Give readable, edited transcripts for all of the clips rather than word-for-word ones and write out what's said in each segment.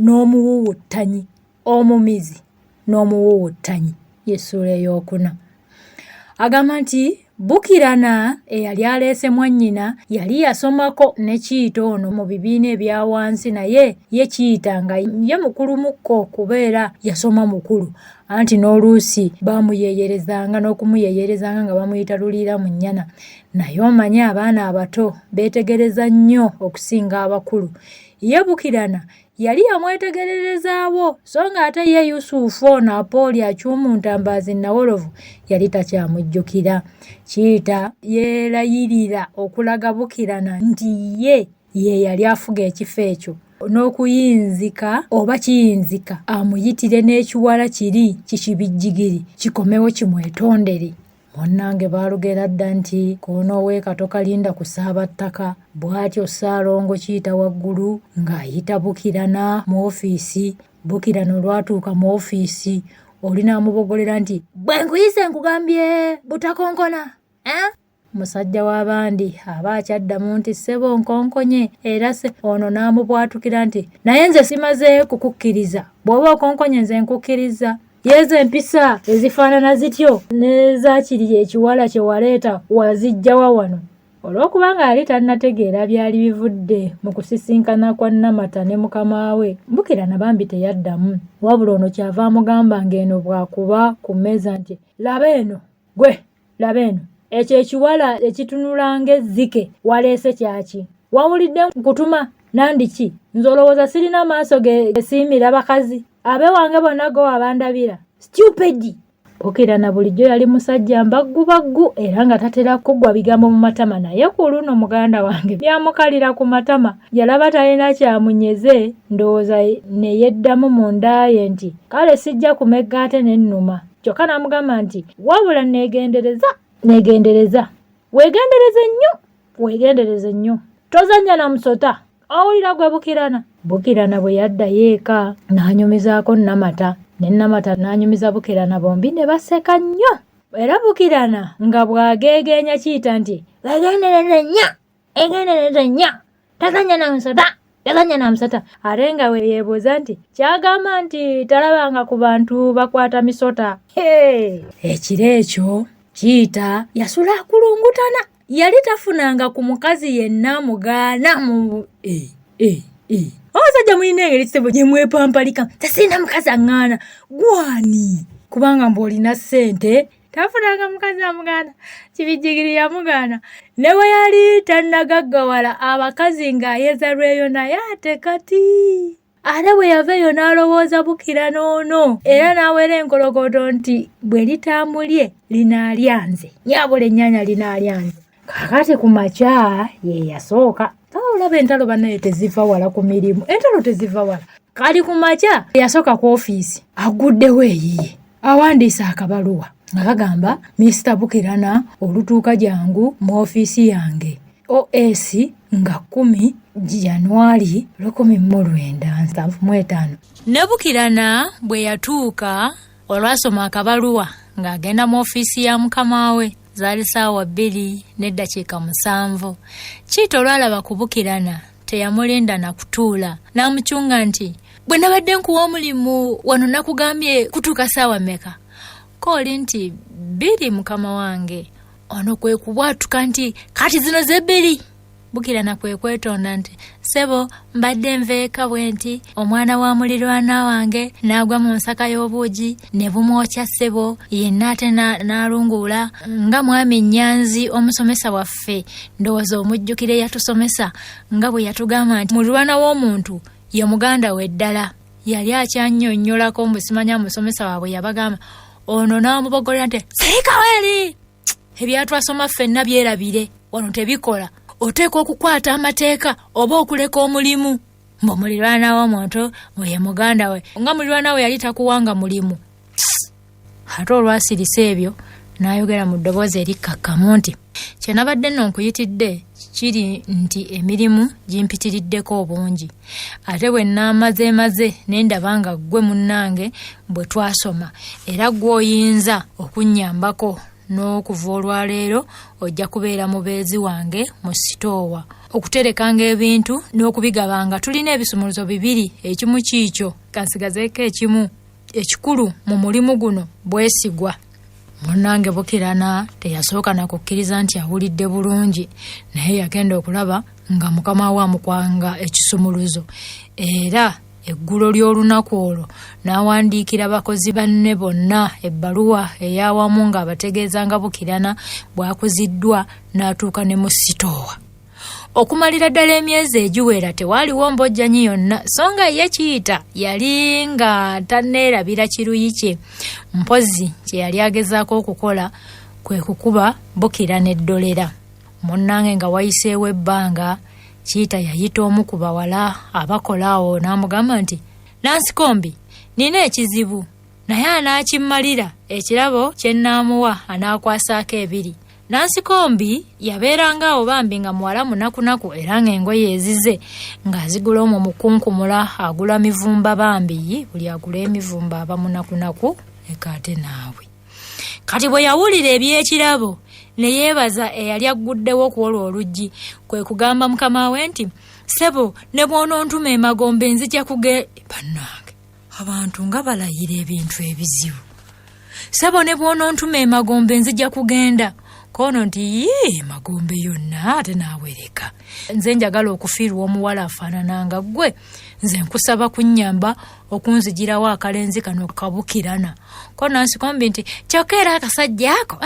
n'omuwuwuttanyi, omumizi n'omuwuwuttanyi. Y'essuula ey'okuna. Agamba nti Bukirana eyali aleese mwannyina yali yasomako ne Kiito ono mu bibiina ebya wansi, naye ye Kiita nga ye mukulu mukko okubeera yasoma mukulu, anti n'oluusi baamuyeeyerezanga n'okumuyeeyerezanga nga bamuyita luliira mu nnyana. Naye omanye abaana abato beetegereza nnyo okusinga abakulu. Ye Bukirana yali yamwetegererezaawo, so nga ate ye Yusufu ono Apooli Akyumu Ntambaazi Nawolovu yali takyamujjukira. Kiita yeerayirira okulaga Bukirana nti ye yali afuga ekifo ekyo, n'okuyinzika oba kiyinzika amuyitire n'ekiwala kiri kikibijjigiri kikomewo kimwetondere. Munnange baalugera dda nti koonooweeka tokalinda ku Ssaabattaka. Bw'atyo Ssaalongo Kiita waggulu ng'ayita Bukirana mu ofiisi. Bukirana olwatuuka mu ofiisi oli n'amubogolera nti bwe nkuyise nkugambye butakonkona, Musajja w'abandi aba akyaddamu nti ssebo nkonkonye, era se ono n'amubwatukira nti naye nze simaze kukukkiriza, bw'oba okonkonye nze nkukkiriza. Yezo empisa ezifaanana zityo n'ezakiri ekiwala kye waleeta wazijjawa wano. Olw'okubanga yali tannategeera byali bivudde mu kusisinkana kwa Namata ne mukama we, Bukirana bambi teyaddamu, wabula ono kyava amugamba ng'eno bw'akuba ku mmeeza nti laba eno, gwe laba eno, ekyo ekiwala ekitunula ng'ezzike waleese kyaki? Wawulidde nkutuma nandiki? Nze olowooza sirina maaso gesiimira bakazi? Abe wange bonna go abandabira. Stupid! Bukirana bulijjo yali musajja mbaggu era nga tatera kuggwa bigambo mu matama, naye ku luno muganda wange byamukalira ku matama. Yalaba talina kyamunyeze, ndowooza ne yeddamu munda ye nti kale sijja kumegga ate n'ennuma. Kyokka n'amugamba nti wabula neegendereza. Weegendereze nnyo. Tozannya na musota. Owulira gwe Bukirana? Bukirana bwe yaddayo eka n'anyumizaako Namata, ne Namata n'anyumiza Bukirana, bombi ne baseka nnyo. Era Bukirana nga bw'ageegeenya Kiita nti egendereze nnyo, tazannya na musota. Ate nga we yeebuuza nti kyagamba nti talabanga ku bantu bakwata misota. Ekiro ekyo Kiita yasula akulungutana. Yali tafunanga ku mukazi yenna mugaana mu abasajja mulina engeri kitebo gye mwepampalika. Tasina mukazi aŋŋaana gwani, kubanga mbw'olina ssente tafunanga mukazi amugaana. Kibijjigiri yamugaana. Ne bwe yali tannagaggawala abakazi ng'ayeza lweyo naye ate kati. Ate bwe yava eyo n'alowooza Bukirana ono, era n'aweera enkolokoto nti bwe litambulye linaalyanze, nyaabula ennyaanya linaalyanze. Kakati ku makya ye yasooka. Olaba entalo bannaye teziva wala ku mirimu. Entalo teziva wala. Kali ku makya yasooka ku ofiisi. Aguddewo eyiye. Awandiise akabaluwa nga kagamba Mr. Bukirana olutuuka jangu mu ofiisi yange. OS nga 10 Januari 1975. Ne Bukirana bwe yatuuka olwasoma akabaluwa ng'agenda mu ofiisi ya mukama we. Zaali ssaawa 2:07. Kiita olwalaba ku Bukirana teyamulinda na kutuula, n'amucunga nti bwe nabadde nkuwa omulimu wano nakugambye kutuuka ssaawa mmeka? Kooli nti 2 mukama wange. Ono kwe kubwatuka nti kati zino ze 2. Bukirana kwe kwetonda nti ssebo mbadde nveeka bwe nti omwana wa mulirwana wange n'agwa mu nsaka y'obuugi ne bumwokya ssebo, yenna ate n'alunguula nga mwami Nyanzi omusomesa waffe, ndowooza omujjukire yatusomesa nga bwe yatugamba nti mulirwana w'omuntu ye muganda we ddala. Yali akyannyonnyolako mbu simanya musomesa waabwe yabagamba. Ono n'amubogolera nti sirikaweri, ebyatwasoma ffenna byerabire wano tebikola. Oteekwa okukwata amateeka oba okuleka omulimu. Mbu mulirwana w'omuntu ye muganda we, nga mulirwana we yali takuwanga mulimu. Ate olwasirisa ebyo n'ayogera mu ddoboozi erikkakkamu nti kye nabadde nno nkuyitidde kiri nti emirimu gimpitiriddeko obungi. Ate bwe nnaamaze ne ndaba nga ggwe munnange bwe twasoma era ggwe oyinza okunnyambako n'okuva olwaleero ojja kubeera mubeezi wange mu sitoowa. Okuterekanga ebintu n'okubigabanga tulina ebisumuluzo 2, ekimu kiikyo kansigazeeko ekimu. Ekikulu mu mulimu guno bwesigwa. Munnange Bukirana teyasooka na kukkiriza nti awulidde bulungi, naye yagenda okulaba nga mukama we amukwanga ekisumuluzo. Era eggulo ly'olunaku olwo n'awandiikira bakozi banne bonna ebbaluwa ey'awamu ng'abategeeza nga Bukirana bw'akuziddwa n'atuuka ne mu sitoowa. Okumalira ddala emyezi egiwera tewaaliwo mbojjanyi yonna, so nga ye Kiyita yali nga tanneerabira kiruyi kye. Mpozi kye yali agezaako okukola kwe kukuba Bukirana eddolera. Munnange nga wayiseewo ebbanga, Kiyita yayita omu ku bawala abakola awo n'amugamba nti, Nansikombi, nina ekizibu, naye anaakimmalira ekirabo kye nnaamuwa anaakwasaako 2. Nansikombi yabeeranga awo bambi nga muwala munakunaku era ng'engoye ezize ng'azigula omwo mukunkumula agula mivumba bambi, buli agula emivumba aba munakunaku ekaate naawe. Kati bwe yawulira eby'ekirabo ne yeebaza eyali agguddewo ku olwo oluggi, kwe kugamba mukama we nti, Ssebo, ne bw'onontuma emagombe nzija bannange, abantu nga balayira ebintu ebizibu. Ssebo, ne bw'onontuma emagombe nzija kugenda. Kono nti magombe yonna ate naawereka. Nze njagala okufiirwa omuwala afaanananga ggwe. Nze nkusaba kunnyamba okunzigirawo akalenzi kano ka Bukirana. Ko Nansikombi nti, kyokka era akasajja ako.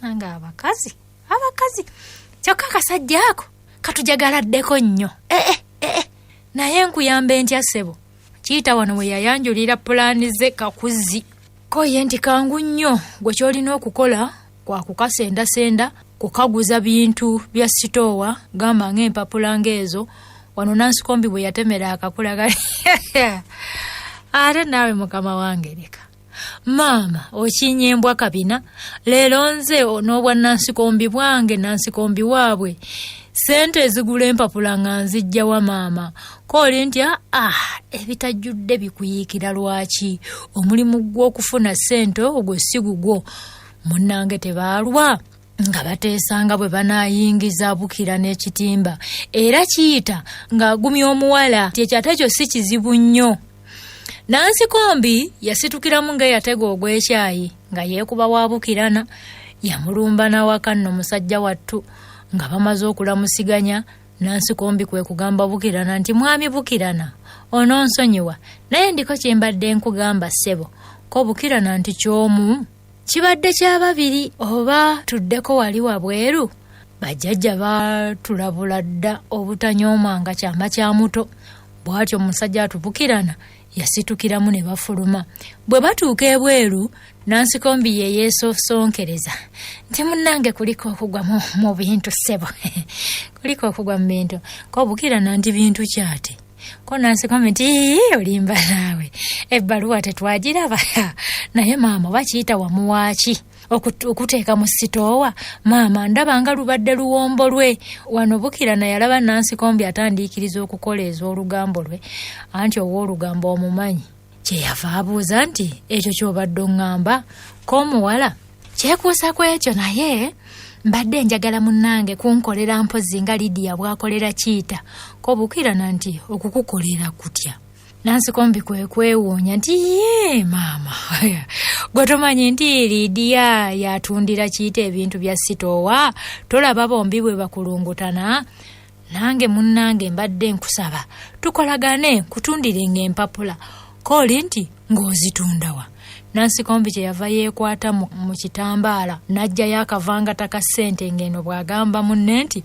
Nanga abakazi. Kyokka akasajja ako katujagaladdeko nnyo. Naye nkuyambe ntya ssebo. Kiyita wano we yayanjulira pulaani ze kakuzi. Ko ye nti kangu nnyo, gwe kyolina okukola kwa kukasendasenda, kukaguza bintu bya sitoowa, gamba ng'empapula ng'ezo. Wano Nansikombi bwe yatemera akakula kali. Ate naawe mukama wange leka. Maama, okinyembwa kabina, leero nze onoobwa Nansikombi bwange Nansikombi waabwe. Sente ezigula empapula nga nzijja wa maama. Kooli nti ebitajjudde bikuyiikira lwaki? Omulimu gw'okufuna sente ogwo si gugwo. Munnange tebaalwa nga bateesanga bwe banaayingiza Bukirana ekitimba. Era Kiyita ng'agumya omuwala ti ekyate kyo si kizibu nnyo. Nansikombi yasitukiramu ng'eyatega ogw'ekyayi nga yeekuba wa Bukirana. Yamulumba n'awaka nno musajja wattu. Nga bamaze okulamusiganya, Nansikombi kwe kugamba Bukirana nti, Mwami Bukirana, ononsonyiwa, naye ndiko kye mbadde nkugamba ssebo. Ko Bukirana nti, Kyomu? Kibadde kya babiri oba tuddeko wali wabweru? Bajjajja baatulabula dda obutanyoomanga kyama kya muto. Bw'atyo omusajja Bukirana yasitukiramu ne bafuluma. Bwe batuuka ebweru, Nansikombi ye yeesosonkereza nti munnange kuliko okugwa mu bintu ssebo. Kuliko okugwa mu bintu. Ko Bukirana nti bintu kyate. Ko Nansikombi nti olimba naawe. Ebbaluwa tetwagiraba. Naye maama bakiyita wamuwaaki okuteeka mu sitoowa. Maama ndaba nga lubadde luwombo lwe. Wano Bukirana yalaba Nansikombi atandiikiriza okukola ez'olugambo lwe, anti ow'olugambo omumanyi. Kyeyava abuuza nti ekyo ky'obadde oŋŋamba k'omuwala kyekuusa ku ekyo, naye mbadde njagala munnange kunkolera mpozi nga Lidiya bw'akolera Kiyita. Ko Bukirana nti okukukolera kutya? Nansikombi kwe kwewuunya nti maama, gwe tomanyi nti Lidiya yatundira Kiyita ebintu bya sitoowa? Tolaba bombi bwe bakulungutana? Nange munnange mbadde nkusaba tukolagane kutundire ng'empapula. Kooli nti ng'ozitundawa? Nansikombi kye yava yeekwata mu kitambaala n'ajjayo akavangata ka ssente ng'eno bw'agamba munne nti,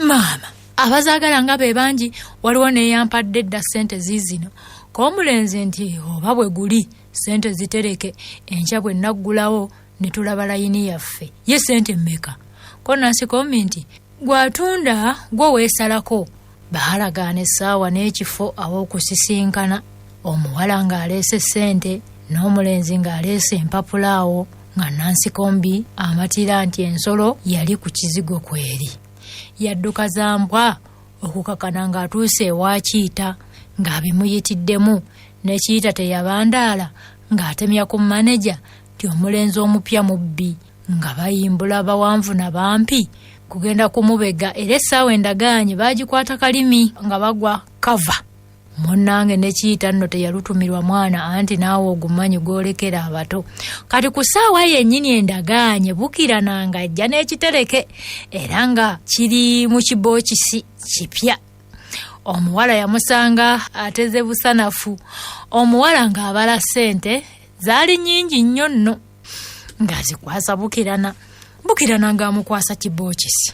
Maama, abazaagala nga be bangi, waliwo neeyampadde dda ssente ziizino. K'omulenzi nti oba bwe guli ssente zitereke, enkya bwe naggulawo ne tulaba layini yaffe. Ye ssente mmeka? Ko Nansikombi nti gw'atunda gwe weesalako. Baalagaana essaawa n'ekifo aw'okusisinkana. Omuwala ng'aleese ssente n'omulenzi ng'aleese empapula awo, nga Nansikombi amatira nti ensolo yali ku kizigo kweri. Yadduka za mbwa okukakana ng'atuuse ewa Kiyita ng'abimuyitiddemu, ne Kiyita teyabandaala ng'atemya ku maneja nti omulenzi omupya mubbi nga bayimbula bawanvu na bampi kugenda kumubega era essaawa endagaanye baagikwata kalimi nga bagwa kava. Munnange ne Kiyita nno teyalutumirwa mwana anti naawe ogumanyi gwolekera abato. Kati ku ssaawa yennyini endagaanye Bukirana ng'ajja n'ekitereke era nga kiri mu kibookisi kipya. Omuwala yamusanga ateze busanafu. Omuwala ng'abala ssente zaali nnyingi nnyo nno ng'azikwasa Bukirana. Bukirana ng'amukwasa kibookisi.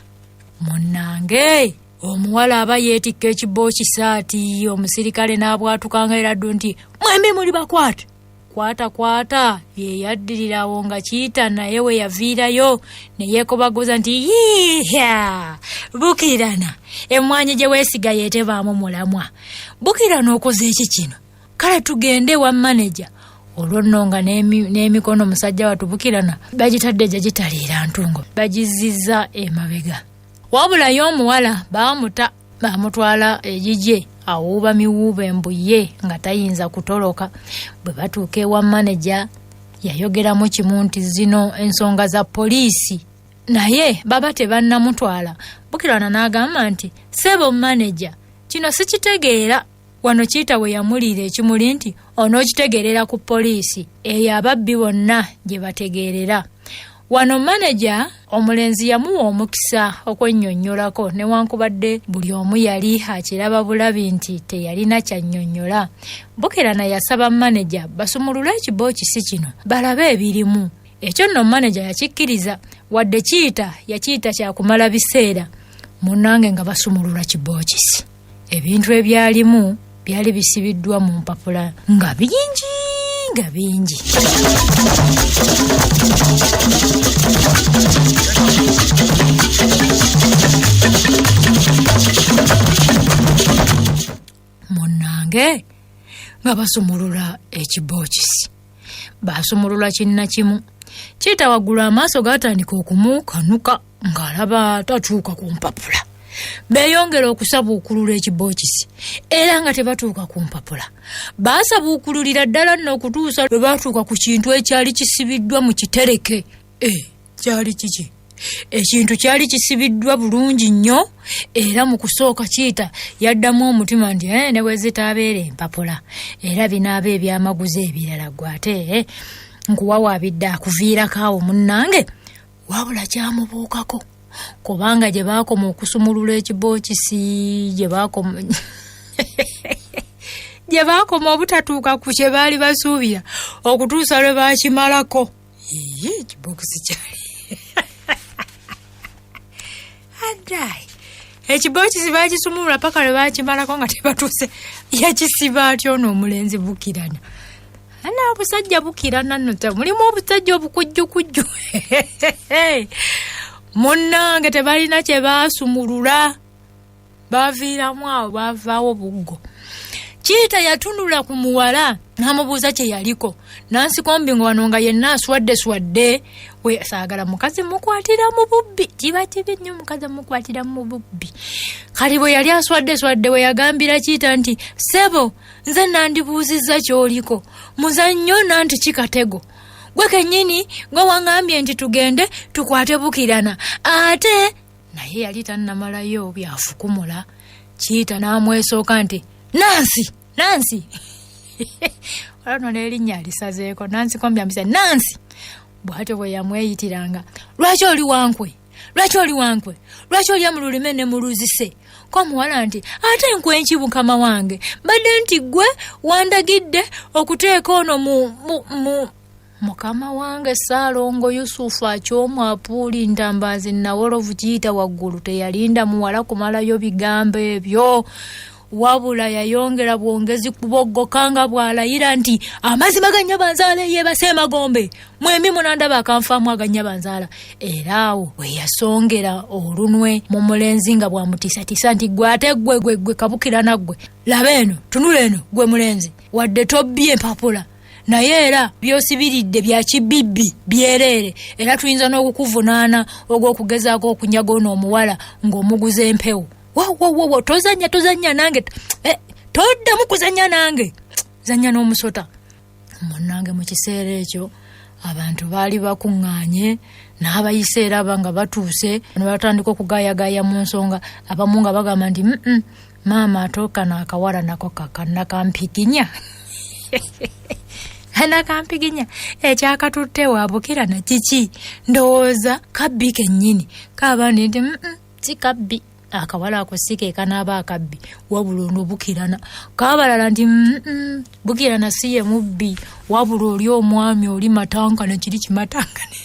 Munnange omuwala aba yeetikka ekibookisi ati omusirikale n'abwatukanga era ddu nti mwembi muli bakwata. Kwata ye yaddirirawo nga Kiyita naye we yaviirayo ne yeekobagoza nti yiiya Bukirana emmwanyi gye weesiga yeetebaamu mulamwa. Bukirana okoze eki kino? Kale tugende wa maneja. Olwo nno nga n'emikono musajja wattu Bukirana bagitadde gye gitaliira ntungo bagizizza emabega. Wabula y'omuwala baamuta baamutwala egigye awuuba miwuuba embuye nga tayinza kutoloka. Bwe batuuka ewa maneja yayogeramu kimu nti zino ensonga za poliisi naye baba tebannamutwala. Bukirana n'agamba nti sebo maneja kino sikitegeera. Wano Kiyita we yamuliira ekimuli nti onookitegeerera ku poliisi eyo ababbi bonna gye bategeerera. Wano maneja omulenzi yamuwa omukisa okwennyonnyolako newankubadde buli omu yali akiraba bulabi nti teyalina kyannyonnyola. Bukirana yasaba maneja basumulule ekibookisi kino balabe ebirimu. Ekyo nno maneja yakikkiriza wadde Kiyita yakiyita kyakumala biseera. Munnange nga basumulula kibookisi ebintu ebyalimu byali bisibiddwa mu mpapula nga bingi. Munnange nga basumulula ekibookisi basumulula kinna kimu. Kiyita waggulu amaaso gaatandika okumukanuka ng'alaba tatuuka ku mpapula. Beeyongera okusabuukulula ekibookisi era nga tebatuuka ku mpapula. Baasabuukululira ddala nno okutuusa lwe batuuka ku kintu ekyali kisibiddwa mu kitereke. Kyali kiki? Ekintu kyali kisibiddwa bulungi nnyo era mu kusooka Kiyita yaddamu omutima nti ne bwe zitaabeera empapula era binaaba ebyamaguzi ebirala gwate nkuwawaabidde akuviirako awo munnange. Wabula kyamubuukako kubanga gye baakoma okusumulula ekibookisi gye baakoma obutatuuka ku kye baali basuubira okutuusa lwe baakimalako. Ekibookisi kyali addayi ekibookisi baagisumulula paka lwe baakimalako nga tebatuuse. Yakisiba atyo n'omulenzi Bukirana. Ana obusajja Bukirana nno mulimu obusajja obukujjukujju. Munnange tebalina kye baasumulula baaviiramu awo baavaawo buggo. Kiyita yatunula ku muwala n'amubuuza kye yaliko. Nansikombi wano nga yenna aswadde we saagala mukazi mukwatira mu bubbi. Kiba kibi nnyo mukazi mukwatira mu bubbi. Kali bwe yali aswadde we yagambira Kiyita nti sebo nze nandibuuzizza ky'oliko muzannyo nanti kikatego. Gwe kennyini gwe wangambye nti tugende tukwate Bukirana ate naye yali tannamalayo byafukumula. Kiyita n'amwesooka nti Nansi olano n'erinnya alisazeeko. Nansi kombi ampisa Nansi. Bw'atyo bwe yamweyitiranga. Lwaki oli wankwe? Lwaki olya mu lulime ne mu luzise? Ko muwala nti ate nkwenki Mukama wange mbadde nti gwe wandagidde okuteeka ono mu Mukama wange Ssaalongo Yusufu akyomwapuuli ntambaazi Nawolovu Kiyita waggulu teyalinda muwala kumalayo bigambo ebyo. Wabula yayongera bwongezi kuboggokanga bw'alayira nti amazima ga Nnyabanzaala yeebase Magombe mwembi munandaba akanfaamu aga Nnyabanzaala. Era awo we yasongera olunwe mu mulenzi nga bw'amutiisatiisa nti gwe ate gwe Kabukirana gwe laba eno tunula eno gwe mulenzi wadde tobbye empapula naye era byosibiridde bya kibibbi byereere era tuyinza n'okukuvunaana ogw'okugezaako okunyaga ono omuwala ng'omuguza empewo. Wow, tozanya nange. Toddamu kuzanya nange. Zanya n'omusota. Munnange mu kiseera ekyo abantu baali bakuŋŋaanye n'abayiseera banga batuuse ne batandika okugaayagaaya mu nsonga abamu nga bagamba nti maama atooka n'akawala nako kakannakampiginya anakampiginya ekyakatutte Bukirana kiki ndowooza kabbi kennyini kaabandi nti si kabbi akawala ako si ke kanaaba akabbi wabula ono Bukirana kaabalala nti Bukirana si ye mubbi wabula oli omwami oli matankane kiri kimatankane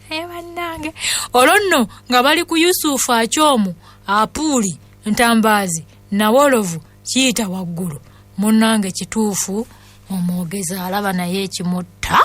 bannange olwo nno nga bali ku Yusufu Acyomu Apuuli Ntambaazi Nawolovu kiyita waggulu munnange kituufu omwogezi alaba naye ekimutta.